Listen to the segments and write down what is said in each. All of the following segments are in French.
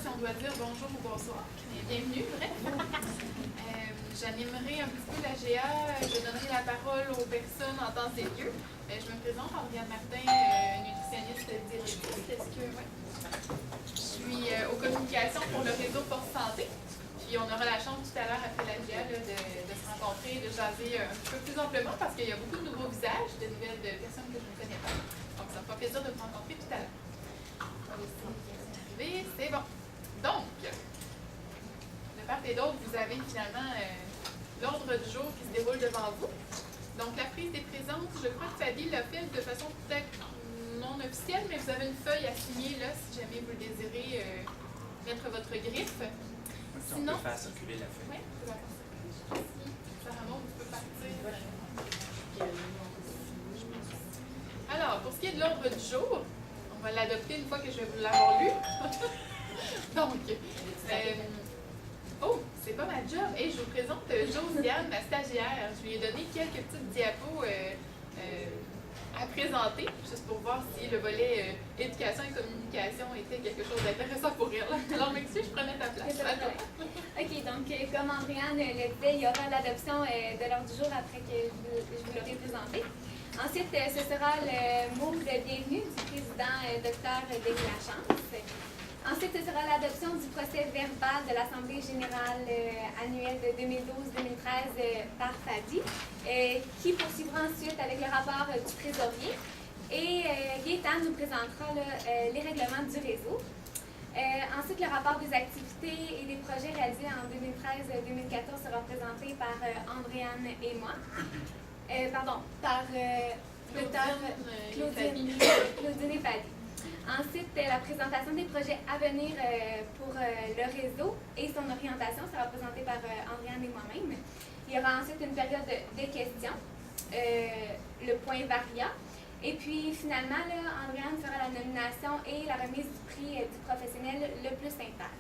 si on doit dire bonjour ou bonsoir. Bienvenue, bref. J'animerai un petit peu la GA. Je donnerai la parole aux personnes en temps et lieu. Je me présente, Andréane Martin, nutritionniste diététicienne. Je suis aux communications pour le réseau Force Santé. Puis on aura la chance tout à l'heure après la GA de se rencontrer, de jaser un peu plus amplement parce qu'il y a beaucoup de nouveaux visages, de nouvelles personnes que je ne connais pas. Donc ça me fera plaisir de vous rencontrer tout à l'heure. On va essayer c'est bon. Donc, de part et d'autre, vous avez finalement l'ordre du jour qui se déroule devant vous. Donc, la prise des présences, je crois que Fabie l'a fait de façon peut-être non officielle, mais vous avez une feuille à signer là, si jamais vous le désirez mettre votre griffe. Sinon, on peut faire circuler la feuille. Oui, on peut la faire circuler. Sarah Maud, tu peux partir. Alors, pour ce qui est de l'ordre du jour, on va l'adopter une fois que je vais vous l'avoir lu. Donc, c'est pas ma job. Et je vous présente Josiane, ma stagiaire. Je lui ai donné quelques petites diapos à présenter, juste pour voir si le volet éducation et communication était quelque chose d'intéressant pour elle. Alors, m'excuse, je prenais ta place. OK, donc, comme Andréane le disait, il y aura l'adoption de l'ordre du jour après que je vous l'aurai présenté. Ensuite, ce sera le mot de bienvenue du président Dr. Denis Lachance. Ensuite, ce sera l'adoption du procès verbal de l'Assemblée générale annuelle de 2012-2013 par Fadi, qui poursuivra ensuite avec le rapport du trésorier. Et Gaétan nous présentera les règlements du réseau. Ensuite, le rapport des activités et des projets réalisés en 2013-2014 sera présenté par Andréane et moi. Par Dr. Claudine et Fadi. Ensuite, la présentation des projets à venir pour le réseau et son orientation sera présentée par Andréane et moi-même. Il y aura ensuite une période de questions, le point varia. Et puis, finalement, Andréane fera la nomination et la remise du prix du professionnel le plus inter.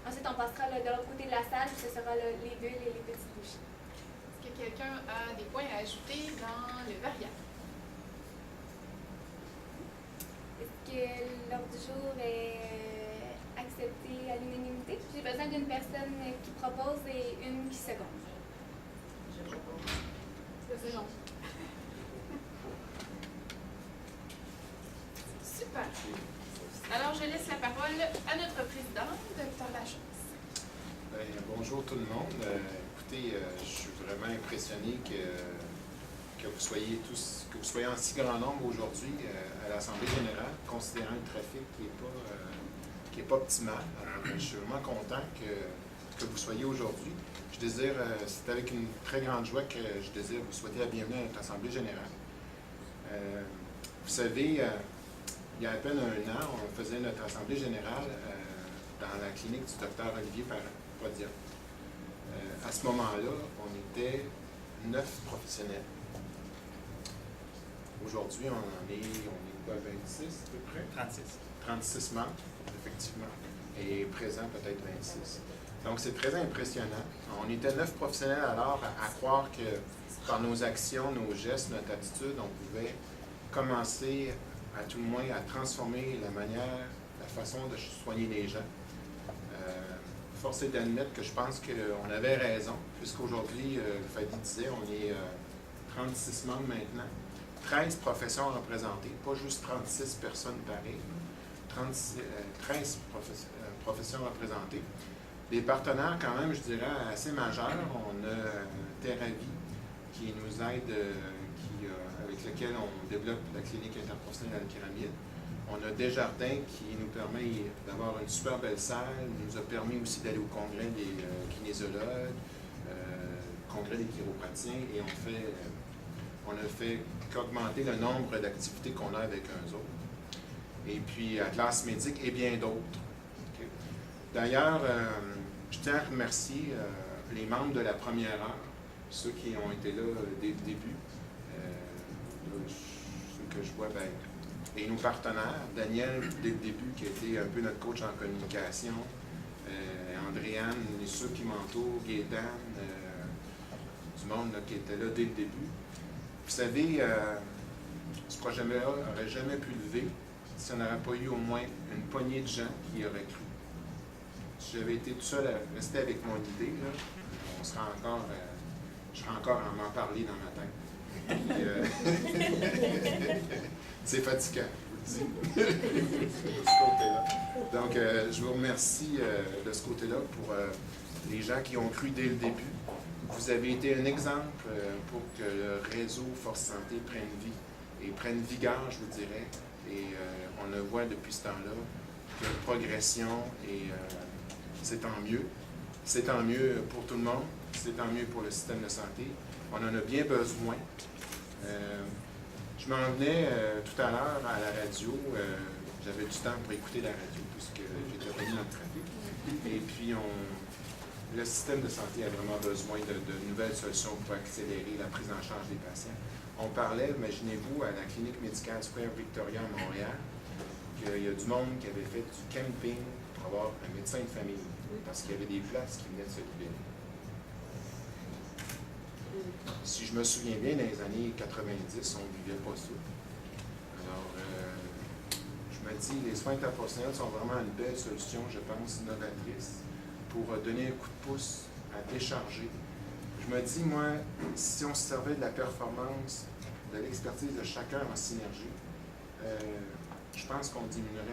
Ensuite, on passera de l'autre côté de la salle, ce sera les bulles et les petites bouchées. Est-ce que quelqu'un a des points à ajouter dans le varia? Est-ce que l'ordre du jour est accepté à l'unanimité? J'ai besoin d'une personne qui propose et une qui seconde. Je propose. C'est long. Super. Alors, je laisse la parole à notre présidente, Dr. Lachance. Bonjour tout le monde. Écoutez, je suis vraiment impressionné que vous soyez en si grand nombre aujourd'hui à l'Assemblée générale, considérant le trafic qui n'est pas optimal. Alors, je suis vraiment content que vous soyez aujourd'hui. C'est avec une très grande joie que je désire vous souhaiter la bienvenue à notre Assemblée générale. Vous savez, il y a à peine un an, on faisait notre Assemblée générale dans la clinique du Dr. Olivier Podia. À ce moment-là, on était 9 professionnels. Aujourd'hui, on est quoi, 26 à peu près? 36. 36 membres, effectivement, et présent peut-être 26. Donc, c'est très impressionnant. On était 9 professionnels alors à croire que par nos actions, nos gestes, notre attitude, on pouvait commencer à tout le moins à transformer la façon de soigner les gens. Force est d'admettre que je pense qu'on avait raison, puisqu'aujourd'hui, Fadi disait, on est 36 membres maintenant, 13 professions représentées, pas juste 36 personnes pareilles, 13 professions représentées. Des partenaires quand même, je dirais, assez majeurs. On a Thérapie qui nous aide, avec lequel on développe la clinique interprofessionnelle à la Pyramide. On a Desjardins qui nous permet d'avoir une super belle salle, nous a permis aussi d'aller au congrès des kinésiologues, congrès des chiropraticiens, et on a fait qu'augmenter le nombre d'activités qu'on a avec eux autres. Et puis Atlas Médic et bien d'autres. Okay. D'ailleurs, je tiens à remercier les membres de la première heure, ceux qui ont été là dès le début, ceux que je vois, et nos partenaires, Daniel, dès le début, qui a été un peu notre coach en communication, Andréane, ceux qui m'entourent, Gaétan, du monde là, qui était là dès le début. Vous savez, ce projet-là n'aurait jamais pu lever si on n'aurait pas eu au moins une poignée de gens qui y auraient cru. si j'avais été tout seul à rester avec mon idée, là, on serait encore, je serais encore à m'en parler dans ma tête. Puis, c'est fatigant, je vous le dis, de ce côté-là. Donc, je vous remercie de ce côté-là pour les gens qui ont cru dès le début. Vous avez été un exemple pour que le réseau Force Santé prenne vie et prenne vigueur, je vous dirais. Et on le voit depuis ce temps-là, que la progression, et c'est tant mieux. C'est tant mieux pour tout le monde, c'est tant mieux pour le système de santé. On en a bien besoin. Je m'en venais tout à l'heure à la radio. J'avais du temps pour écouter la radio puisque j'étais revenu dans le trafic. Et puis, le système de santé a vraiment besoin de nouvelles solutions pour accélérer la prise en charge des patients. On parlait, imaginez-vous, à la clinique médicale du Frère Victoria à Montréal, qu'il y a du monde qui avait fait du camping pour avoir un médecin de famille parce qu'il y avait des places qui venaient de se libérer. Si je me souviens bien, dans les années 90, on ne vivait pas ça. Alors, je me dis, les soins interpersonnels sont vraiment une belle solution, je pense, novatrice, pour donner un coup de pouce à décharger. Je me dis, moi, si on se servait de la performance, de l'expertise de chacun en synergie, je pense qu'on diminuerait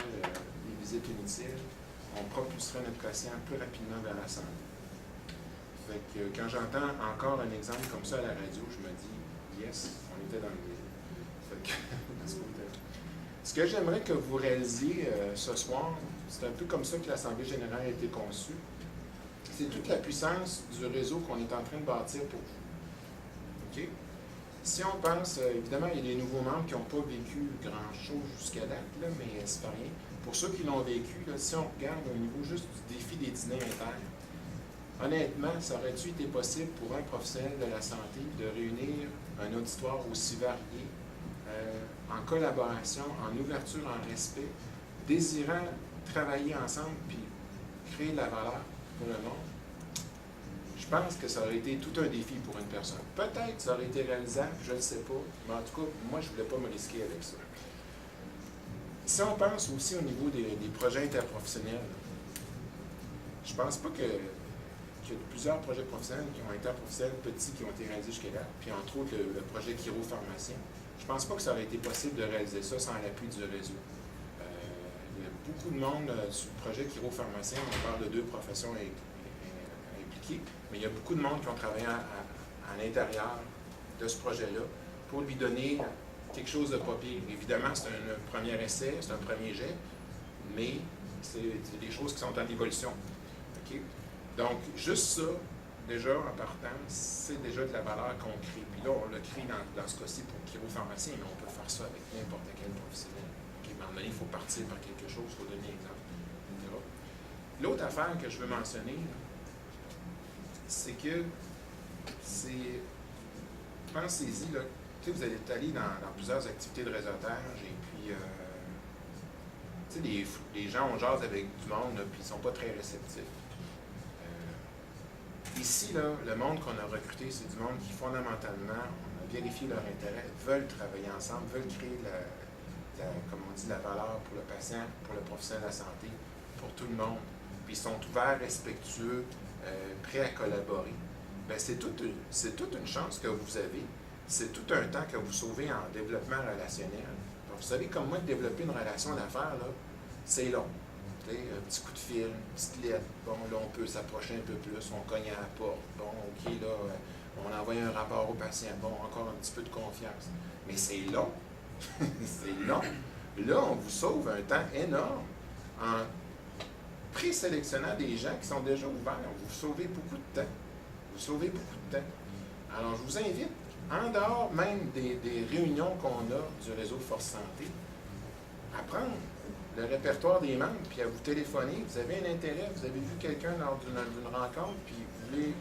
les visites inutiles, on propulserait notre patient plus rapidement vers la santé. Fait que quand j'entends encore un exemple comme ça à la radio, je me dis, yes, on était dans le milieu. Fait que, ce que j'aimerais que vous réalisiez ce soir, c'est un peu comme ça que l'Assemblée générale a été conçue. C'est toute la puissance du réseau qu'on est en train de bâtir pour vous. OK? Si on pense, évidemment, il y a des nouveaux membres qui n'ont pas vécu grand-chose jusqu'à date, là, mais c'est pas rien. Pour ceux qui l'ont vécu, là, si on regarde au niveau juste du défi des dîners internes, honnêtement, ça aurait-tu été possible pour un professionnel de la santé de réunir un auditoire aussi varié, en collaboration, en ouverture, en respect, désirant travailler ensemble puis créer de la valeur pour le monde? Je pense que ça aurait été tout un défi pour une personne. Peut-être que ça aurait été réalisable, je ne le sais pas, mais en tout cas, moi, je ne voulais pas me risquer avec ça. Si on pense aussi au niveau des projets interprofessionnels, je ne pense pas qu'il y a plusieurs projets professionnels qui ont été interprofessionnels petits qui ont été réalisés jusqu'à là, puis entre autres le projet chiropharmacien. Je ne pense pas que ça aurait été possible de réaliser ça sans l'appui du réseau. Il y a beaucoup de monde sur le projet chiropharmacien, on parle de 2 professions impliquées, mais il y a beaucoup de monde qui ont travaillé à l'intérieur de ce projet-là pour lui donner quelque chose de pas pire. Évidemment, c'est un premier essai, c'est un premier jet, mais c'est des choses qui sont en évolution. Okay? Donc, juste ça, déjà, en partant, c'est déjà de la valeur qu'on crée. Puis là, on l'a créé dans ce cas-ci pour chiropharmacien, mais on peut faire ça avec n'importe quel professionnel. Okay? À un moment donné, il faut partir par quelque chose, il faut donner un exemple, etc. L'autre affaire que je veux mentionner, c'est que pensez-y, là, vous allez être allé dans plusieurs activités de réseautage et puis, les gens, on jase avec du monde, là, puis ils ne sont pas très réceptifs. Ici, là, le monde qu'on a recruté, c'est du monde qui, fondamentalement, on a vérifié leur intérêt, veulent travailler ensemble, veulent créer comme on dit, la valeur pour le patient, pour le professionnel de la santé, pour tout le monde. Puis ils sont ouverts, respectueux, prêts à collaborer. Bien, c'est toute une chance que vous avez. C'est tout un temps que vous sauvez en développement relationnel. Donc, vous savez, comme moi, de développer une relation d'affaires, là, c'est long. Un petit coup de fil, une petite lettre. Bon, là, on peut s'approcher un peu plus, on cogne à la porte. Bon, OK, là, on envoie un rapport au patient. Bon, encore un petit peu de confiance. Mais c'est long. C'est long. Là, on vous sauve un temps énorme en présélectionnant des gens qui sont déjà ouverts. Vous sauvez beaucoup de temps. Vous sauvez beaucoup de temps. Alors, je vous invite, en dehors même des réunions qu'on a du réseau Force Santé, à prendre le répertoire des membres, puis à vous téléphoner. Vous avez un intérêt, vous avez vu quelqu'un lors d'une rencontre, puis vous voulez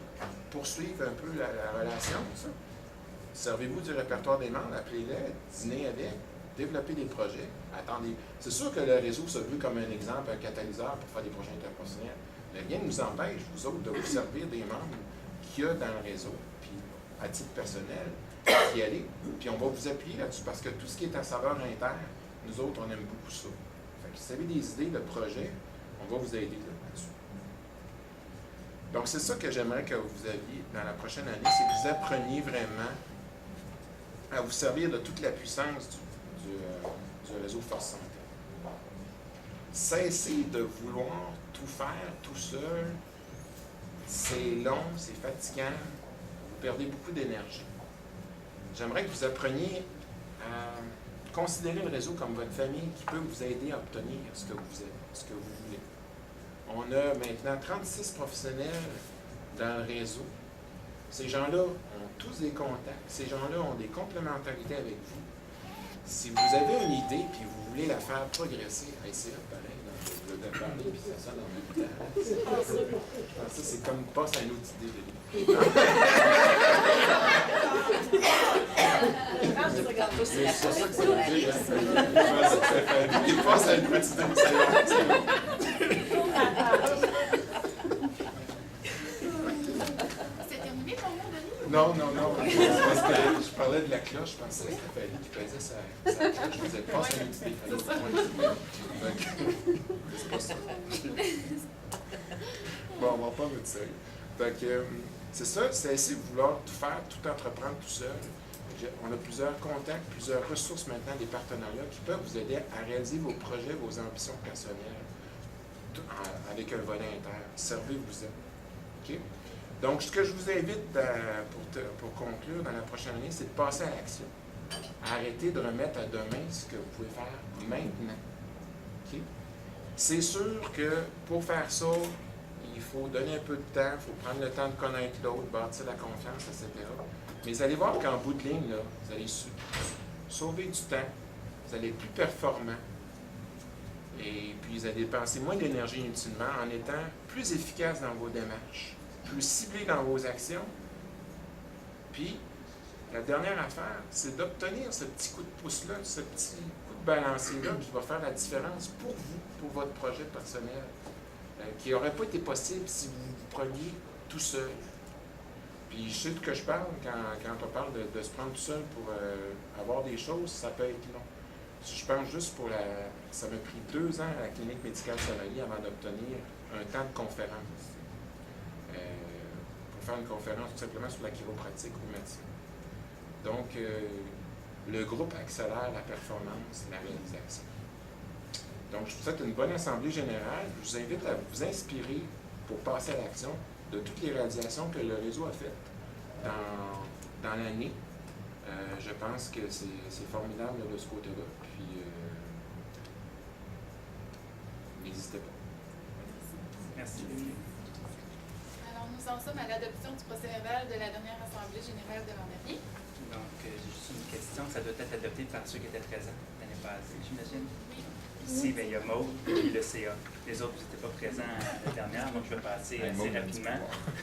poursuivre un peu la relation, ça. Servez-vous du répertoire des membres, appelez-les, dînez avec, développez des projets, attendez. C'est sûr que le réseau se veut comme un exemple, un catalyseur pour faire des projets interprofessionnels, mais rien ne nous empêche, vous autres, de vous servir des membres qu'il y a dans le réseau, puis à titre personnel, d'y aller, puis on va vous appuyer là-dessus, parce que tout ce qui est à saveur interne, nous autres, on aime beaucoup ça. Fait que si vous avez des idées de projets, on va vous aider là-dessus. Donc, c'est ça que j'aimerais que vous aviez dans la prochaine année, c'est que vous appreniez vraiment à vous servir de toute la puissance du réseau Force Santé. Cessez de vouloir tout faire tout seul. C'est long, c'est fatigant. Vous perdez beaucoup d'énergie. J'aimerais que vous appreniez à considérer le réseau comme votre famille qui peut vous aider à obtenir ce que vous voulez. On a maintenant 36 professionnels dans le réseau. Ces gens-là ont tous des contacts. Ces gens-là ont des complémentarités avec vous. Si vous avez une idée et vous voulez la faire progresser, c'est pareil, je vais parler puis ça sonne en même temps. Je pense que c'est comme passe à une autre idée de lui. C'est ça que ça veut dire. Il passe à une autre idée. C'est terminé ton mot, Denis? Non. Parce que je parlais de la cloche, je pensais que c'était Stéphanie qui pesait sa cloche. Je disais, passe à une autre idée. C'est pas ça. Bon, on va pas mettre ça. C'est ça, c'est essayer de vouloir tout faire, tout entreprendre tout seul. On a plusieurs contacts, plusieurs ressources maintenant, des partenariats qui peuvent vous aider à réaliser vos projets, vos ambitions personnelles avec un volet interne. Servez-vous-en. OK? Donc, ce que je vous invite pour conclure dans la prochaine année, c'est de passer à l'action. Arrêtez de remettre à demain ce que vous pouvez faire maintenant. OK? C'est sûr que pour faire ça, il faut donner un peu de temps, il faut prendre le temps de connaître l'autre, bâtir la confiance, etc. Mais vous allez voir qu'en bout de ligne, là, vous allez sauver du temps, vous allez être plus performant, et puis vous allez dépenser moins d'énergie inutilement en étant plus efficace dans vos démarches, plus ciblé dans vos actions. Puis, la dernière affaire, c'est d'obtenir ce petit coup de pouce-là, ce petit coup de balancier-là qui va faire la différence pour vous, pour votre projet personnel, qui n'aurait pas été possible si vous vous preniez tout seul. Puis je sais de quoi je parle quand on parle de se prendre tout seul pour avoir des choses, ça peut être long. Si je pense juste ça m'a pris 2 ans à la clinique médicale Savalie avant d'obtenir un temps de conférence. Pour faire une conférence tout simplement sur la chiropratique au médecin. Donc, le groupe accélère la performance, la réalisation. Donc, je vous souhaite une bonne assemblée générale. Je vous invite à vous inspirer pour passer à l'action de toutes les réalisations que le réseau a faites dans l'année. Je pense que c'est formidable de ce côté-là. Puis, n'hésitez pas. Merci. Alors, nous en sommes à l'adoption du procès-verbal de la dernière Assemblée générale de l'an dernier. Donc, j'ai juste une question. Ça doit être adopté par ceux qui étaient présents l'année passée, j'imagine? Oui. Ici, bien, il y a Maud et le CA. Les autres, vous n'étaient pas présents la dernière, donc je vais passer assez rapidement.